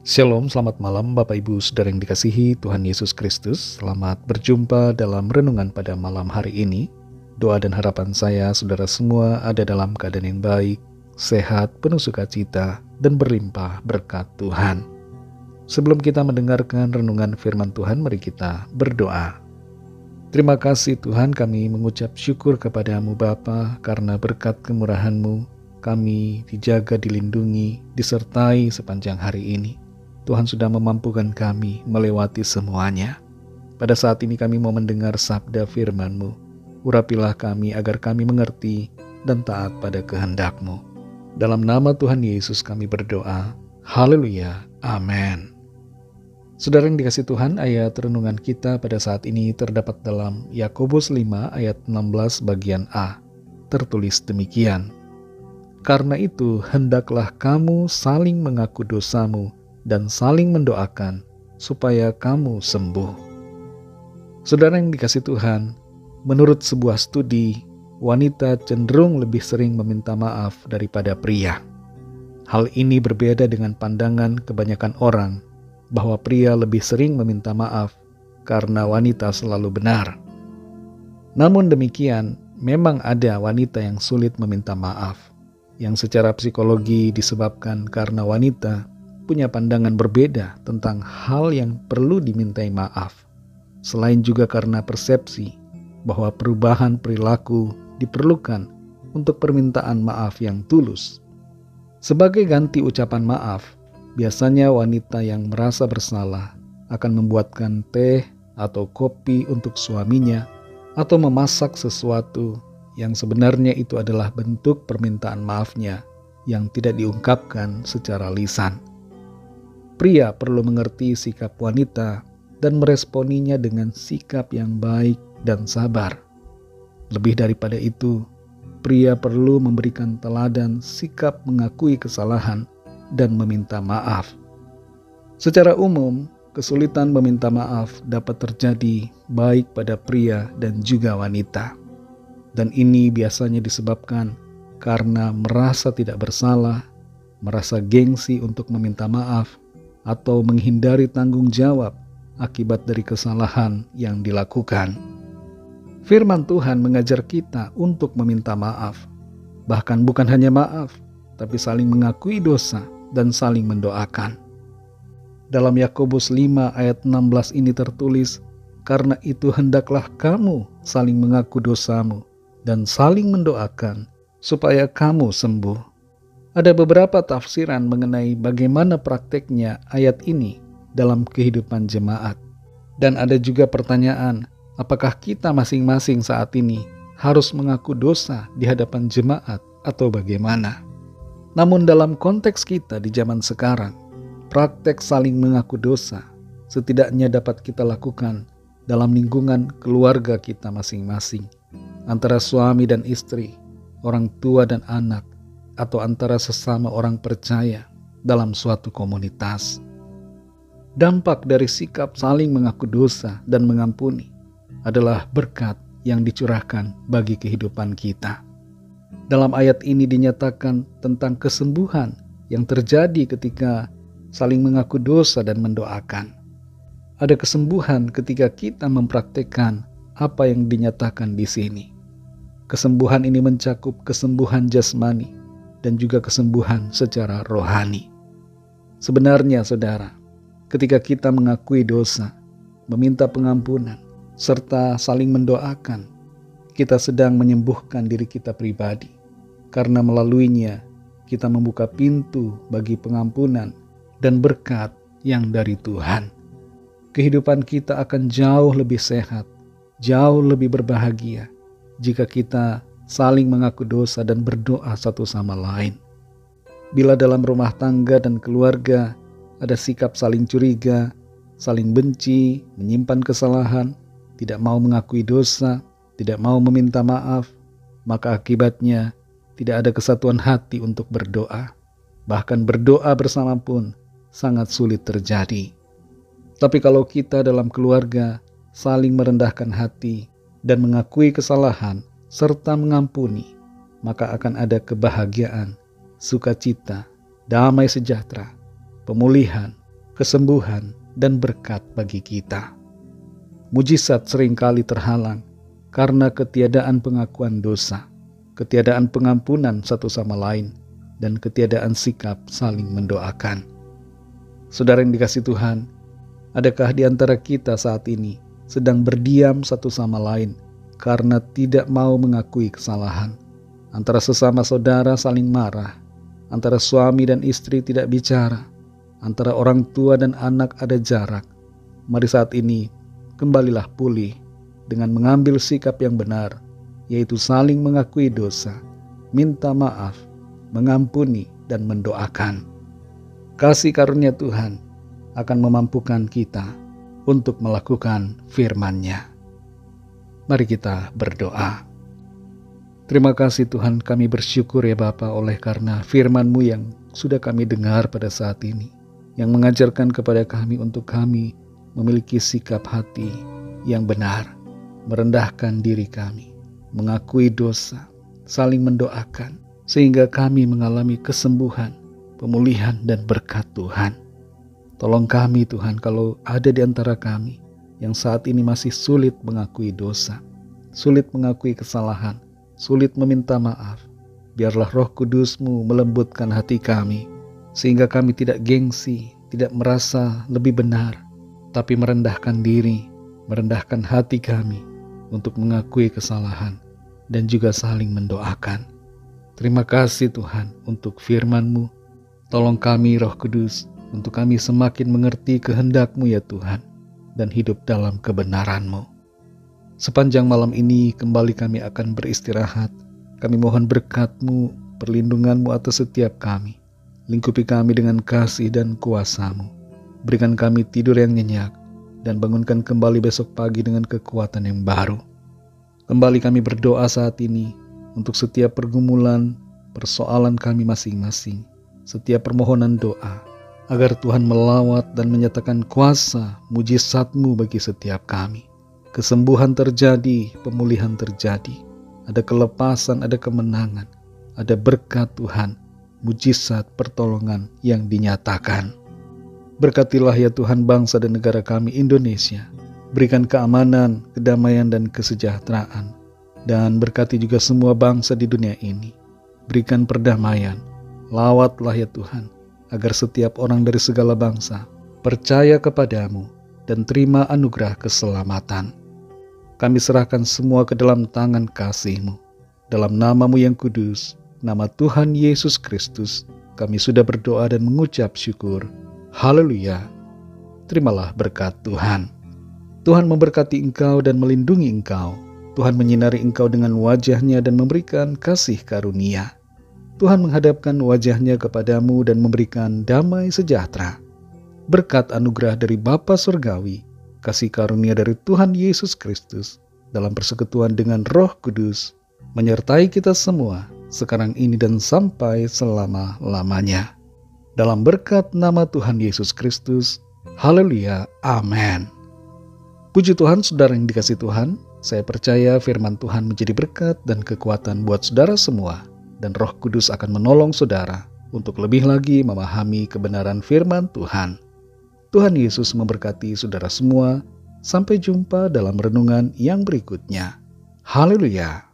Shalom, selamat malam Bapak Ibu Saudara yang dikasihi Tuhan Yesus Kristus. Selamat berjumpa dalam renungan pada malam hari ini. Doa dan harapan saya saudara semua ada dalam keadaan yang baik, sehat, penuh sukacita, dan berlimpah berkat Tuhan. Sebelum kita mendengarkan renungan firman Tuhan, mari kita berdoa. Terima kasih Tuhan, kami mengucap syukur kepadamu Bapa, karena berkat kemurahan-Mu kami dijaga, dilindungi, disertai sepanjang hari ini. Tuhan sudah memampukan kami melewati semuanya. Pada saat ini kami mau mendengar sabda firman-Mu. Urapilah kami agar kami mengerti dan taat pada kehendak-Mu. Dalam nama Tuhan Yesus kami berdoa. Haleluya. Amin. Saudara yang dikasihi Tuhan, ayat renungan kita pada saat ini terdapat dalam Yakobus 5 ayat 16 bagian A. Tertulis demikian. Karena itu hendaklah kamu saling mengaku dosamu dan saling mendoakan supaya kamu sembuh. Saudara yang dikasihi Tuhan, menurut sebuah studi, wanita cenderung lebih sering meminta maaf daripada pria. Hal ini berbeda dengan pandangan kebanyakan orang bahwa pria lebih sering meminta maaf karena wanita selalu benar. Namun demikian, memang ada wanita yang sulit meminta maaf, yang secara psikologi disebabkan karena wanita punya pandangan berbeda tentang hal yang perlu dimintai maaf. Selain juga karena persepsi bahwa perubahan perilaku diperlukan untuk permintaan maaf yang tulus. Sebagai ganti ucapan maaf, biasanya wanita yang merasa bersalah akan membuatkan teh atau kopi untuk suaminya atau memasak sesuatu yang sebenarnya itu adalah bentuk permintaan maafnya yang tidak diungkapkan secara lisan. Pria perlu mengerti sikap wanita dan meresponinya dengan sikap yang baik dan sabar. Lebih daripada itu, pria perlu memberikan teladan sikap mengakui kesalahan dan meminta maaf. Secara umum, kesulitan meminta maaf dapat terjadi baik pada pria dan juga wanita. Dan ini biasanya disebabkan karena merasa tidak bersalah, merasa gengsi untuk meminta maaf, atau menghindari tanggung jawab akibat dari kesalahan yang dilakukan. Firman Tuhan mengajar kita untuk meminta maaf. Bahkan bukan hanya maaf, tapi saling mengakui dosa dan saling mendoakan. Dalam Yakobus 5 ayat 16 ini tertulis, karena itu hendaklah kamu saling mengaku dosamu dan saling mendoakan supaya kamu sembuh. Ada beberapa tafsiran mengenai bagaimana prakteknya ayat ini dalam kehidupan jemaat. Dan ada juga pertanyaan, apakah kita masing-masing saat ini harus mengaku dosa di hadapan jemaat atau bagaimana? Namun dalam konteks kita di zaman sekarang, praktek saling mengaku dosa setidaknya dapat kita lakukan dalam lingkungan keluarga kita masing-masing, antara suami dan istri, orang tua dan anak, atau antara sesama orang percaya dalam suatu komunitas. Dampak dari sikap saling mengaku dosa dan mengampuni adalah berkat yang dicurahkan bagi kehidupan kita. Dalam ayat ini dinyatakan tentang kesembuhan yang terjadi ketika saling mengaku dosa dan mendoakan. Ada kesembuhan ketika kita mempraktikkan apa yang dinyatakan di sini. Kesembuhan ini mencakup kesembuhan jasmani dan juga kesembuhan secara rohani. Sebenarnya saudara, ketika kita mengakui dosa, meminta pengampunan, serta saling mendoakan, kita sedang menyembuhkan diri kita pribadi. Karena melaluinya, kita membuka pintu bagi pengampunan dan berkat yang dari Tuhan. Kehidupan kita akan jauh lebih sehat, jauh lebih berbahagia, jika kita saling mengaku dosa dan berdoa satu sama lain. Bila dalam rumah tangga dan keluarga ada sikap saling curiga, saling benci, menyimpan kesalahan, tidak mau mengakui dosa, tidak mau meminta maaf, maka akibatnya tidak ada kesatuan hati untuk berdoa. Bahkan berdoa bersama pun sangat sulit terjadi. Tapi kalau kita dalam keluarga saling merendahkan hati dan mengakui kesalahan, serta mengampuni, maka akan ada kebahagiaan, sukacita, damai sejahtera, pemulihan, kesembuhan, dan berkat bagi kita. Mujizat seringkali terhalang karena ketiadaan pengakuan dosa, ketiadaan pengampunan satu sama lain, dan ketiadaan sikap saling mendoakan. Saudara yang dikasihi Tuhan, adakah di antara kita saat ini sedang berdiam satu sama lain karena tidak mau mengakui kesalahan? Antara sesama saudara saling marah, antara suami dan istri tidak bicara, antara orang tua dan anak ada jarak. Mari saat ini kembalilah pulih dengan mengambil sikap yang benar, yaitu saling mengakui dosa, minta maaf, mengampuni, dan mendoakan. Kasih karunia Tuhan akan memampukan kita untuk melakukan firman-Nya. Mari kita berdoa. Terima kasih Tuhan, kami bersyukur ya Bapa oleh karena firman-Mu yang sudah kami dengar pada saat ini, yang mengajarkan kepada kami untuk kami memiliki sikap hati yang benar, merendahkan diri kami, mengakui dosa, saling mendoakan, sehingga kami mengalami kesembuhan, pemulihan, dan berkat Tuhan. Tolong kami Tuhan, kalau ada di antara kami yang saat ini masih sulit mengakui dosa, sulit mengakui kesalahan, sulit meminta maaf, biarlah Roh Kudus-Mu melembutkan hati kami, sehingga kami tidak gengsi, tidak merasa lebih benar, tapi merendahkan diri, merendahkan hati kami untuk mengakui kesalahan dan juga saling mendoakan. Terima kasih Tuhan untuk firman-Mu. Tolong kami Roh Kudus untuk kami semakin mengerti kehendak-Mu ya Tuhan dan hidup dalam kebenaran-Mu. Sepanjang malam ini kembali kami akan beristirahat. Kami mohon berkat-Mu, perlindungan-Mu atas setiap kami. Lingkupi kami dengan kasih dan kuasa-Mu. Berikan kami tidur yang nyenyak dan bangunkan kembali besok pagi dengan kekuatan yang baru. Kembali kami berdoa saat ini untuk setiap pergumulan, persoalan kami masing-masing, setiap permohonan doa, agar Tuhan melawat dan menyatakan kuasa mujizat-Mu bagi setiap kami. Kesembuhan terjadi, pemulihan terjadi, ada kelepasan, ada kemenangan, ada berkat Tuhan, mujizat pertolongan yang dinyatakan. Berkatilah ya Tuhan bangsa dan negara kami Indonesia. Berikan keamanan, kedamaian, dan kesejahteraan. Dan berkati juga semua bangsa di dunia ini. Berikan perdamaian. Lawatlah ya Tuhan, agar setiap orang dari segala bangsa percaya kepadamu dan terima anugerah keselamatan. Kami serahkan semua ke dalam tangan kasih-Mu. Dalam nama-Mu yang kudus, nama Tuhan Yesus Kristus, kami sudah berdoa dan mengucap syukur. Haleluya. Terimalah berkat Tuhan. Tuhan memberkati engkau dan melindungi engkau. Tuhan menyinari engkau dengan wajah-Nya dan memberikan kasih karunia. Tuhan menghadapkan wajah-Nya kepadamu dan memberikan damai sejahtera. Berkat anugerah dari Bapa Surgawi, kasih karunia dari Tuhan Yesus Kristus, dalam persekutuan dengan Roh Kudus, menyertai kita semua, sekarang ini dan sampai selama-lamanya. Dalam berkat nama Tuhan Yesus Kristus, haleluya, amin. Puji Tuhan, saudara yang dikasihi Tuhan, saya percaya firman Tuhan menjadi berkat dan kekuatan buat saudara semua, dan Roh Kudus akan menolong saudara untuk lebih lagi memahami kebenaran firman Tuhan. Tuhan Yesus memberkati saudara semua. Sampai jumpa dalam renungan yang berikutnya. Haleluya.